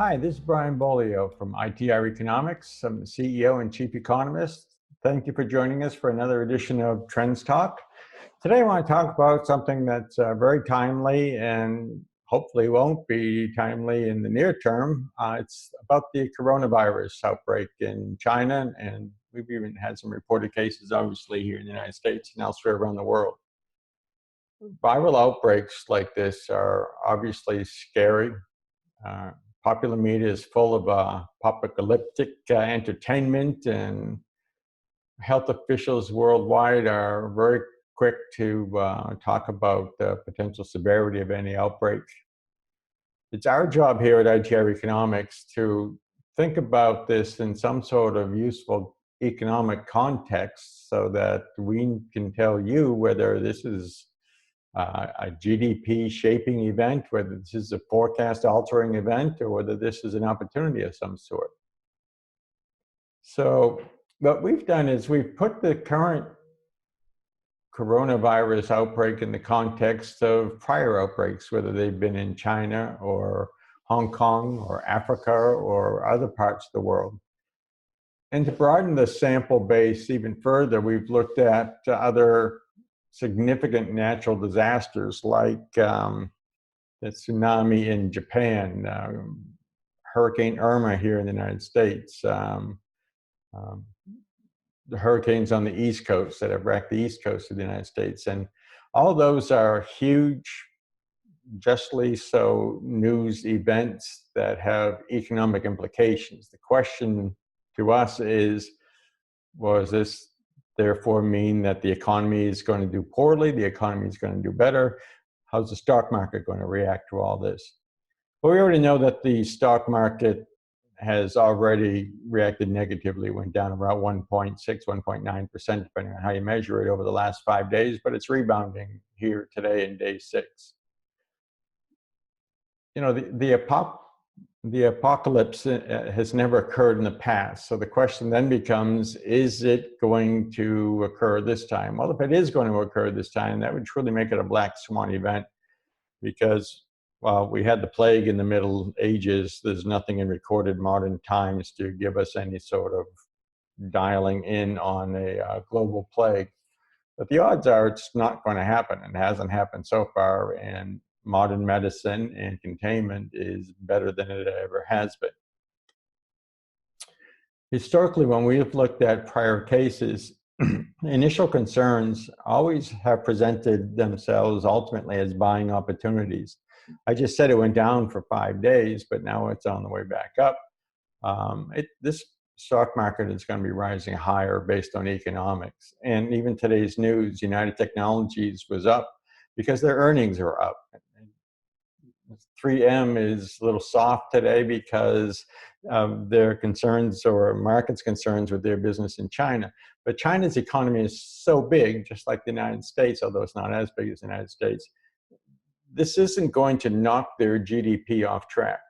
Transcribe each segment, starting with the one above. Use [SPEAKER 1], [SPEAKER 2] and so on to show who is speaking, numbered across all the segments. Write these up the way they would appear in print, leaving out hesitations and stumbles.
[SPEAKER 1] Hi, this is Brian Beaulieu from ITR Economics. I'm the CEO and Chief Economist. Thank you for joining us for another edition of Trends Talk. Today I want to talk about something that's very timely and hopefully won't be timely in the near term. It's about the coronavirus outbreak in China, and we've even had some reported cases obviously here in the United States and elsewhere around the world. Viral outbreaks like this are obviously scary. Uh, Popular media is full of apocalyptic entertainment, and health officials worldwide are very quick to talk about the potential severity of any outbreak. It's our job here at ITR Economics to think about this in some sort of useful economic context so that we can tell you whether this is a GDP shaping event, whether this is a forecast altering event, or whether this is an opportunity of some sort. So what we've done is we've put the current coronavirus outbreak in the context of prior outbreaks, whether they've been in China or Hong Kong or Africa or other parts of the world. And to broaden the sample base even further, we've looked at other significant natural disasters like the tsunami in Japan, Hurricane Irma here in the United States, the hurricanes on the East Coast that have wrecked the East Coast of the United States. And all those are huge, justly so, news events that have economic implications. The question to us is, does this therefore mean that the economy is going to do poorly, the economy is going to do better? How's the stock market going to react to all this? Well, we already know that the stock market has already reacted negatively, went down about 1.6, 1.9%, depending on how you measure it over the last 5 days, but it's rebounding here today in day 6. You know, the apocalypse has never occurred in the past. So the question then becomes, is it going to occur this time? Well, if it is going to occur this time, that would truly make it a black swan event, because while we had the plague in the Middle Ages, there's nothing in recorded modern times to give us any sort of dialing in on a global plague. But the odds are it's not going to happen, and hasn't happened so far, and modern medicine and containment is better than it ever has been. Historically, when we've looked at prior cases, initial concerns always have presented themselves ultimately as buying opportunities. I just said it went down for 5 days, but now it's on the way back up. This stock market is going to be rising higher based on economics. And even today's news, United Technologies was up because their earnings are up. 3M is a little soft today because of their concerns, or market's concerns, with their business in China. But China's economy is so big, just like the United States, although it's not as big as the United States. This isn't going to knock their GDP off track.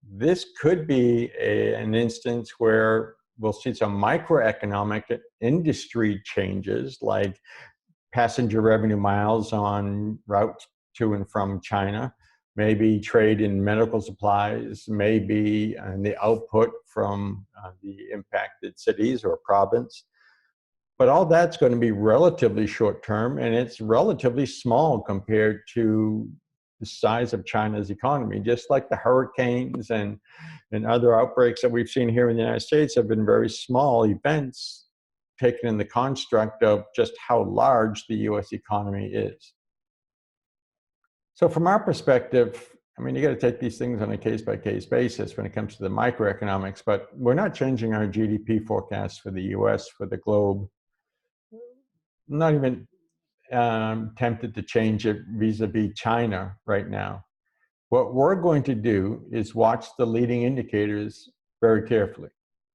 [SPEAKER 1] This could be an instance where we'll see some microeconomic industry changes, like passenger revenue miles on routes to and from China, maybe trade in medical supplies, maybe the output from the impacted cities or province. But all that's going to be relatively short term, and it's relatively small compared to the size of China's economy. Just like the hurricanes and other outbreaks that we've seen here in the United States have been very small events taken in the construct of just how large the US economy is. So from our perspective, I mean, you got to take these things on a case-by-case basis when it comes to the microeconomics, but we're not changing our GDP forecast for the US, for the globe. I'm not even tempted to change it vis-a-vis China right now. What we're going to do is watch the leading indicators very carefully.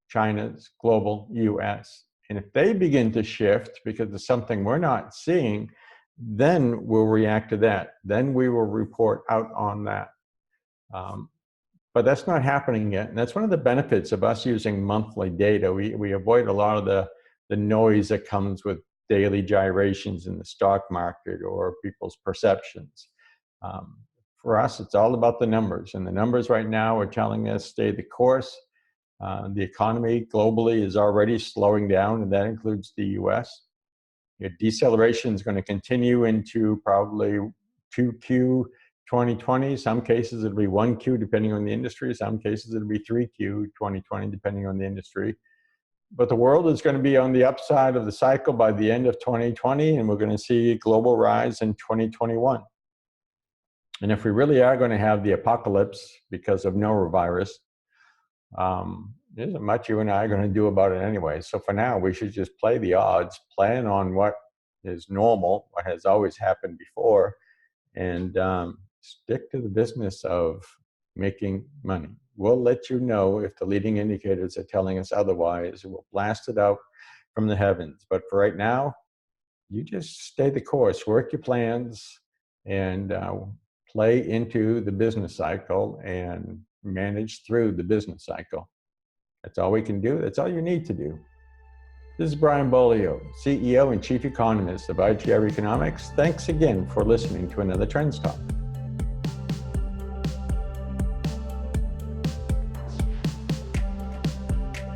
[SPEAKER 1] China's, global, US. And if they begin to shift because of something we're not seeing, then we'll react to that. Then we will report out on that. But that's not happening yet. And that's one of the benefits of us using monthly data. We avoid a lot of the noise that comes with daily gyrations in the stock market or people's perceptions. for us, it's all about the numbers. And the numbers right now are telling us stay the course. The economy globally is already slowing down, and that includes the US. Your deceleration is going to continue into probably 2Q 2020. Some cases it'll be 1Q depending on the industry. Some cases it'll be 3Q 2020 depending on the industry. But the world is going to be on the upside of the cycle by the end of 2020, and we're going to see a global rise in 2021. And if we really are going to have the apocalypse because of norovirus, there isn't much you and I are going to do about it anyway. So for now, we should just play the odds, plan on what is normal, what has always happened before, and stick to the business of making money. We'll let you know if the leading indicators are telling us otherwise. We'll blast it out from the heavens. But for right now, you just stay the course, work your plans, and play into the business cycle and manage through the business cycle. That's all we can do. That's all you need to do. This is Brian Beaulieu, CEO and Chief Economist of IGR Economics. Thanks again for listening to another Trends Talk.